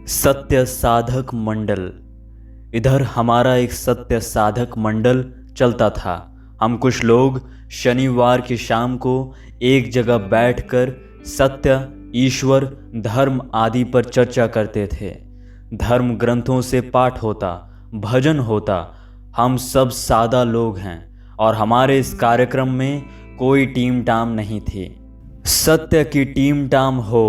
सत्य साधक मंडल। इधर हमारा एक सत्य साधक मंडल चलता था। हम कुछ लोग शनिवार की शाम को एक जगह बैठकर सत्य, ईश्वर, धर्म आदि पर चर्चा करते थे। धर्म ग्रंथों से पाठ होता, भजन होता। हम सब सादा लोग हैं और हमारे इस कार्यक्रम में कोई टीम टाम नहीं थी। सत्य की टीम टाम हो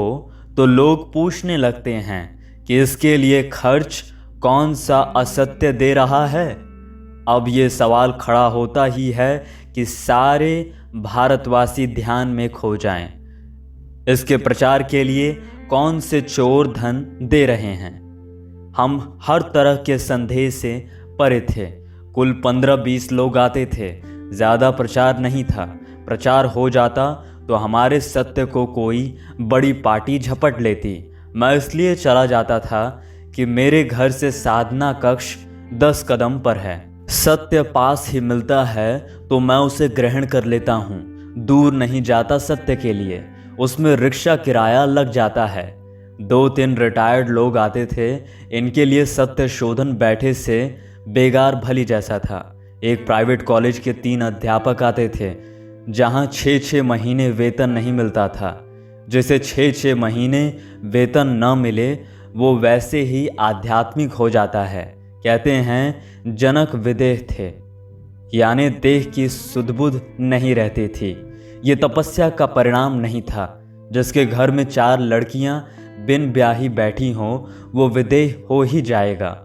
तो लोग पूछने लगते हैं कि इसके लिए खर्च कौन सा असत्य दे रहा है। अब ये सवाल खड़ा होता ही है कि सारे भारतवासी ध्यान में खो जाएं। इसके प्रचार के लिए कौन से चोर धन दे रहे हैं। हम हर तरह के संदेह से परे थे। कुल 15-20 लोग आते थे। ज़्यादा प्रचार नहीं था। प्रचार हो जाता तो हमारे सत्य को कोई बड़ी पार्टी झपट लेती। मैं इसलिए चला जाता था कि मेरे घर से साधना कक्ष 10 कदम पर है। सत्य पास ही मिलता है तो मैं उसे ग्रहण कर लेता हूँ। दूर नहीं जाता सत्य के लिए, उसमें रिक्शा किराया लग जाता है। 2-3 रिटायर्ड लोग आते थे। इनके लिए सत्य शोधन बैठे से बेगार भली जैसा था। एक प्राइवेट कॉलेज के 3 अध्यापक आते थे, जहाँ 6-6 महीने वेतन नहीं मिलता था। जिसे 6-6 महीने वेतन न मिले वो वैसे ही आध्यात्मिक हो जाता है। कहते हैं जनक विदेह थे, यानी देह की सुधबुध नहीं रहती थी। ये तपस्या का परिणाम नहीं था। जिसके घर में 4 लड़कियां बिन ब्याही बैठी हों वो विदेह हो ही जाएगा।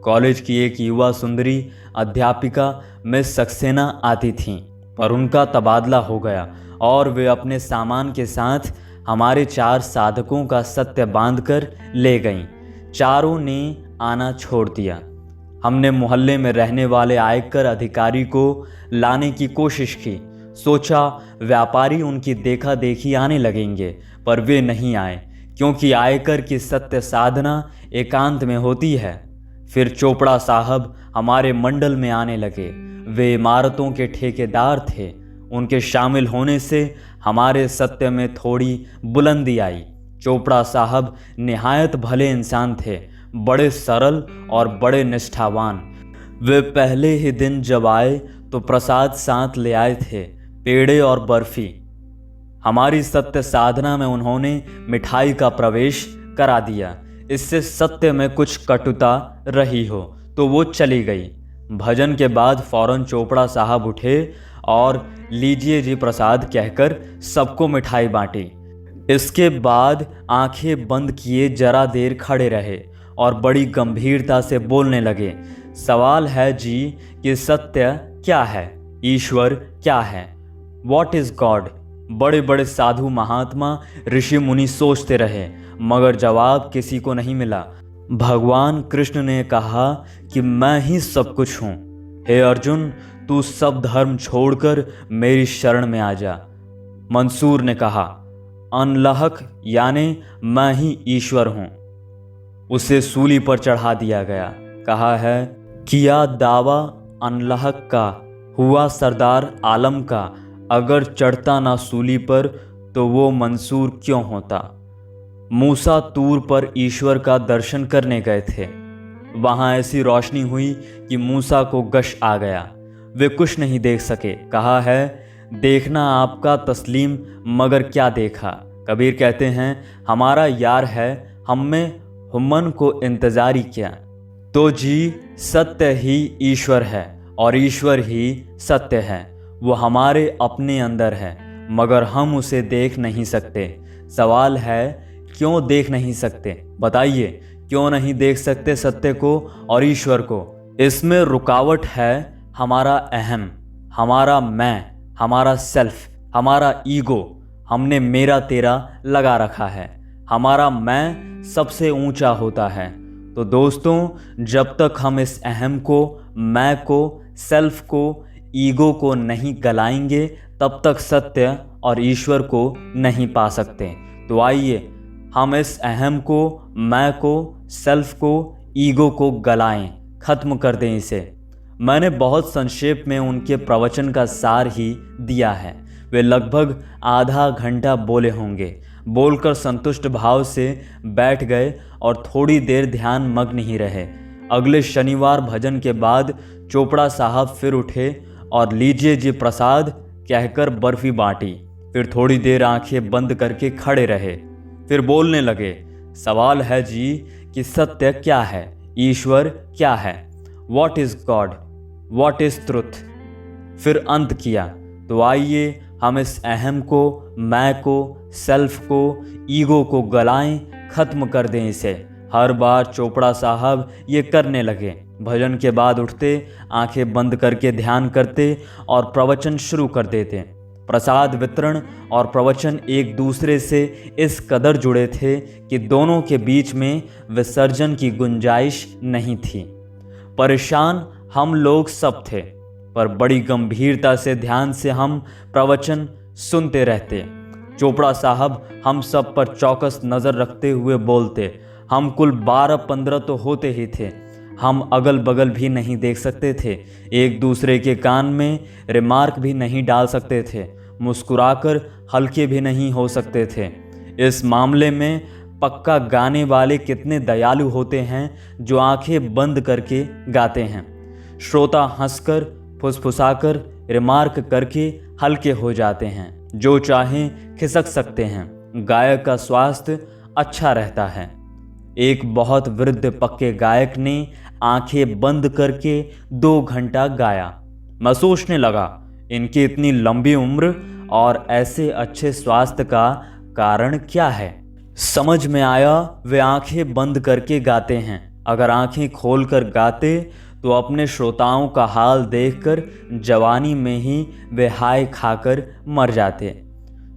कॉलेज की एक युवा सुंदरी अध्यापिका मिस सक्सेना आती थीं, पर उनका तबादला हो गया और वे अपने सामान के साथ हमारे 4 साधकों का सत्य बांधकर ले गईं। चारों ने आना छोड़ दिया। हमने मोहल्ले में रहने वाले आयकर अधिकारी को लाने की कोशिश की। सोचा व्यापारी उनकी देखा देखी आने लगेंगे, पर वे नहीं आए, क्योंकि आयकर की सत्य साधना एकांत में होती है। फिर चोपड़ा साहब हमारे मंडल में आने लगे। वे इमारतों के ठेकेदार थे। उनके शामिल होने से हमारे सत्य में थोड़ी बुलंदी आई। चोपड़ा साहब निहायत भले इंसान थे, बड़े सरल और बड़े निष्ठावान। वे पहले ही दिन जब आए तो प्रसाद साथ ले आए थे, पेड़े और बर्फी। हमारी सत्य साधना में उन्होंने मिठाई का प्रवेश करा दिया। इससे सत्य में कुछ कटुता रही हो तो वो चली गई। भजन के बाद फौरन चोपड़ा साहब उठे और लीजिए जी प्रसाद कहकर सबको मिठाई बांटी। इसके बाद आंखें बंद किए जरा देर खड़े रहे और बड़ी गंभीरता से बोलने लगे। सवाल है जी कि सत्य क्या है, ईश्वर क्या है, व्हाट इज गॉड। बड़े बड़े साधु महात्मा ऋषि मुनि सोचते रहे, मगर जवाब किसी को नहीं मिला। भगवान कृष्ण ने कहा कि मैं ही सब कुछ हूँ। हे अर्जुन, तू सब धर्म छोड़कर मेरी शरण में आ जा। मंसूर ने कहा, अनलहक यानी मैं ही ईश्वर हूँ। उसे सूली पर चढ़ा दिया गया। कहा है, किया दावा अनलहक का, हुआ सरदार आलम का। अगर चढ़ता ना सूली पर तो वो मंसूर क्यों होता। मूसा तूर पर ईश्वर का दर्शन करने गए थे। वहाँ ऐसी रोशनी हुई कि मूसा को गश आ गया। वे कुछ नहीं देख सके। कहा है, देखना आपका तस्लीम, मगर क्या देखा। कबीर कहते हैं, हमारा यार है, हम में हुम्मन को इंतजारी क्या। तो जी सत्य ही ईश्वर है और ईश्वर ही सत्य है। वो हमारे अपने अंदर है, मगर हम उसे देख नहीं सकते। सवाल है, क्यों देख नहीं सकते? बताइए, क्यों नहीं देख सकते सत्य को और ईश्वर को? इसमें रुकावट है हमारा अहम, हमारा मैं, हमारा सेल्फ, हमारा ईगो। हमने मेरा तेरा लगा रखा है। हमारा मैं सबसे ऊंचा होता है। तो दोस्तों, जब तक हम इस अहम को, मैं को, सेल्फ को, ईगो को नहीं गलाएंगे, तब तक सत्य और ईश्वर को नहीं पा सकते। तो आइए हम इस अहम को, मैं को, सेल्फ को, ईगो को गलाएं, खत्म कर दें इसे। मैंने बहुत संक्षेप में उनके प्रवचन का सार ही दिया है। वे लगभग आधा घंटा बोले होंगे, बोलकर संतुष्ट भाव से बैठ गए और थोड़ी देर ध्यान मग्न ही रहे। अगले शनिवार भजन के बाद चोपड़ा साहब फिर उठे और लीजिए जी प्रसाद कहकर बर्फी बांटी। फिर थोड़ी देर आंखें बंद करके खड़े रहे। फिर बोलने लगे, सवाल है जी कि सत्य क्या है, ईश्वर क्या है, what is God, what is truth. फिर अंत किया, तो आइए हम इस अहम को, मैं को, सेल्फ को, ईगो को गलाएं, खत्म कर दें इसे। हर बार चोपड़ा साहब ये करने लगे। भजन के बाद उठते, आंखें बंद करके ध्यान करते और प्रवचन शुरू कर देते। प्रसाद वितरण और प्रवचन एक दूसरे से इस कदर जुड़े थे कि दोनों के बीच में विसर्जन की गुंजाइश नहीं थी। परेशान हम लोग सब थे, पर बड़ी गंभीरता से ध्यान से हम प्रवचन सुनते रहते। चोपड़ा साहब हम सब पर चौकस नज़र रखते हुए बोलते। हम कुल 12-15 तो होते ही थे। हम अगल बगल भी नहीं देख सकते थे, एक दूसरे के कान में रिमार्क भी नहीं डाल सकते थे, मुस्कुराकर हल्के भी नहीं हो सकते थे। इस मामले में पक्का गाने वाले कितने दयालु होते हैं जो आंखें बंद करके गाते हैं। श्रोता हंसकर, फुसफुसाकर, रिमार्क करके हल्के हो जाते हैं, जो चाहें खिसक सकते हैं। गायक का स्वास्थ्य अच्छा रहता है। एक बहुत वृद्ध पक्के गायक ने आंखें बंद करके 2 घंटा गाया। मैं सोचने लगा, इनकी इतनी लंबी उम्र और ऐसे अच्छे स्वास्थ्य का कारण क्या है। समझ में आया, वे आंखें बंद करके गाते हैं। अगर आंखें खोलकर गाते तो अपने श्रोताओं का हाल देखकर जवानी में ही वे हाय खाकर मर जाते।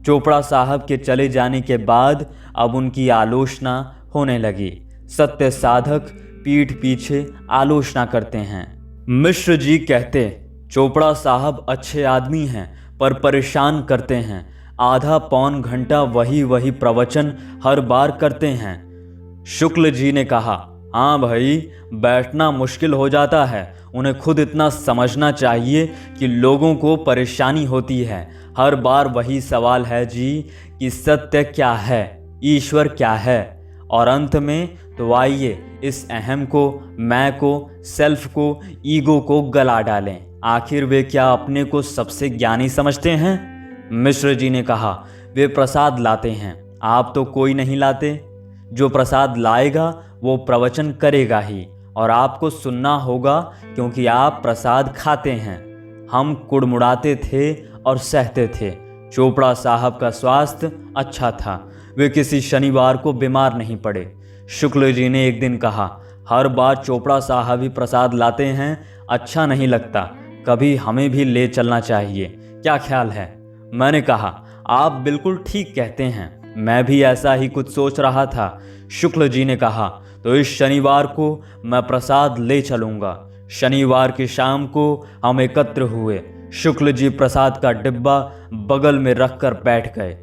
चोपड़ा साहब के चले जाने के बाद अब उनकी आलोचना होने लगी। सत्य साधक पीठ पीछे आलोचना करते हैं। मिश्र जी कहते, चोपड़ा साहब अच्छे आदमी हैं पर परेशान करते हैं। आधा पौन घंटा वही प्रवचन हर बार करते हैं। शुक्ल जी ने कहा, हाँ भाई, बैठना मुश्किल हो जाता है। उन्हें खुद इतना समझना चाहिए कि लोगों को परेशानी होती है। हर बार वही सवाल है जी कि सत्य क्या है, ईश्वर क्या है। और अंत में तो आइए इस अहम को, मैं को, सेल्फ को, ईगो को गला डालें। आखिर वे क्या अपने को सबसे ज्ञानी समझते हैं? मिश्र जी ने कहा, वे प्रसाद लाते हैं, आप तो कोई नहीं लाते। जो प्रसाद लाएगा वो प्रवचन करेगा ही, और आपको सुनना होगा क्योंकि आप प्रसाद खाते हैं। हम कुड़मुड़ाते थे और सहते थे। चोपड़ा साहब का स्वास्थ्य अच्छा था, वे किसी शनिवार को बीमार नहीं पड़े। शुक्ल जी ने एक दिन कहा, हर बार चोपड़ा साहब ही प्रसाद लाते हैं, अच्छा नहीं लगता, कभी हमें भी ले चलना चाहिए, क्या ख्याल है? मैंने कहा, आप बिल्कुल ठीक कहते हैं, मैं भी ऐसा ही कुछ सोच रहा था। शुक्ल जी ने कहा, तो इस शनिवार को मैं प्रसाद ले चलूँगा। शनिवार की शाम को हम एकत्र हुए। शुक्ल जी प्रसाद का डिब्बा बगल में रखकर बैठ गए।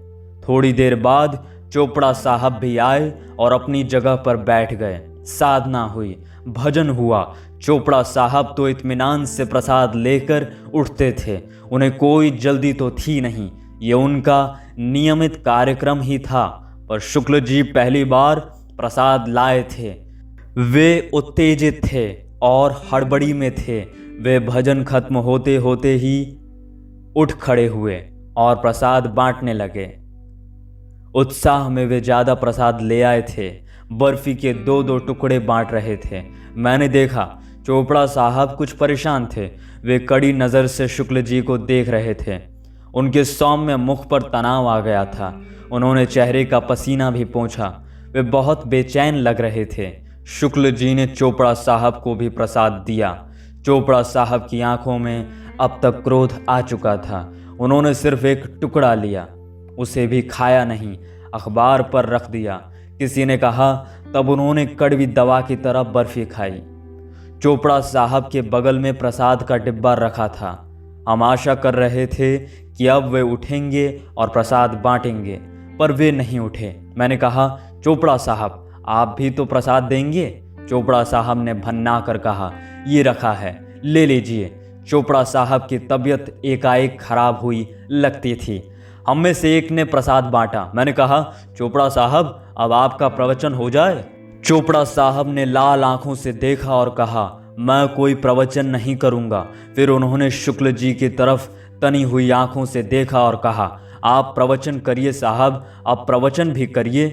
थोड़ी देर बाद चोपड़ा साहब भी आए और अपनी जगह पर बैठ गए। साधना हुई, भजन हुआ। चोपड़ा साहब तो इत्मीनान से प्रसाद लेकर उठते थे, उन्हें कोई जल्दी तो थी नहीं, ये उनका नियमित कार्यक्रम ही था। पर शुक्ल जी पहली बार प्रसाद लाए थे। वे उत्तेजित थे और हड़बड़ी में थे। वे भजन खत्म होते होते ही उठ खड़े हुए और प्रसाद बांटने लगे। उत्साह में वे ज़्यादा प्रसाद ले आए थे। बर्फी के 2-2 टुकड़े बांट रहे थे। मैंने देखा चोपड़ा साहब कुछ परेशान थे। वे कड़ी नज़र से शुक्ल जी को देख रहे थे। उनके सौम्य मुख पर तनाव आ गया था। उन्होंने चेहरे का पसीना भी पोंछा। वे बहुत बेचैन लग रहे थे। शुक्ल जी ने चोपड़ा साहब को भी प्रसाद दिया। चोपड़ा साहब की आंखों में अब तक क्रोध आ चुका था। उन्होंने सिर्फ एक टुकड़ा लिया, उसे भी खाया नहीं, अखबार पर रख दिया। किसी ने कहा, तब उन्होंने कड़वी दवा की तरह बर्फी खाई। चोपड़ा साहब के बगल में प्रसाद का डिब्बा रखा था। हम आशा कर रहे थे कि अब वे उठेंगे और प्रसाद बांटेंगे, पर वे नहीं उठे। मैंने कहा, चोपड़ा साहब आप भी तो प्रसाद देंगे? चोपड़ा साहब ने भन्ना कर कहा, ये रखा है, ले लीजिए। चोपड़ा साहब की तबीयत एकाएक खराब हुई लगती थी। हम में से एक ने प्रसाद बांटा। मैंने कहा, चोपड़ा साहब, अब आपका प्रवचन हो जाए। चोपड़ा साहब ने लाल आंखों से देखा और कहा, मैं कोई प्रवचन नहीं करूंगा। फिर उन्होंने शुक्ल जी की तरफ तनी हुई आंखों से देखा और कहा, आप प्रवचन करिए साहब, आप प्रवचन भी करिए।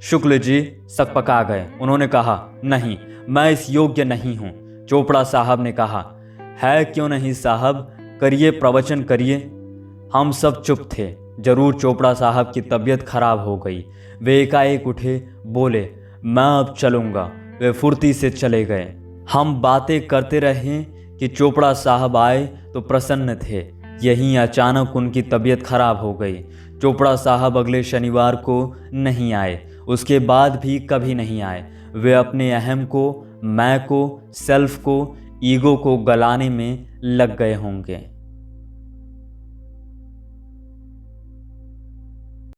शुक्ल जी सकपका गए। उन्होंने कहा, नहीं, मैं इस योग्य नहीं हूं। चोपड़ा साहब ने कहा, है क्यों नहीं साहब, करिए, प्रवचन करिए। हम सब चुप थे। जरूर चोपड़ा साहब की तबीयत खराब हो गई। वे एकाएक उठे, बोले, मैं अब चलूंगा। वे फुर्ती से चले गए। हम बातें करते रहे कि चोपड़ा साहब आए तो प्रसन्न थे। यहीं अचानक उनकी तबीयत खराब हो गई। चोपड़ा साहब अगले शनिवार को नहीं आए, उसके बाद भी कभी नहीं आए। वे अपने अहम को, मैं को, सेल्फ को, ईगो को गलाने में लग गए होंगे।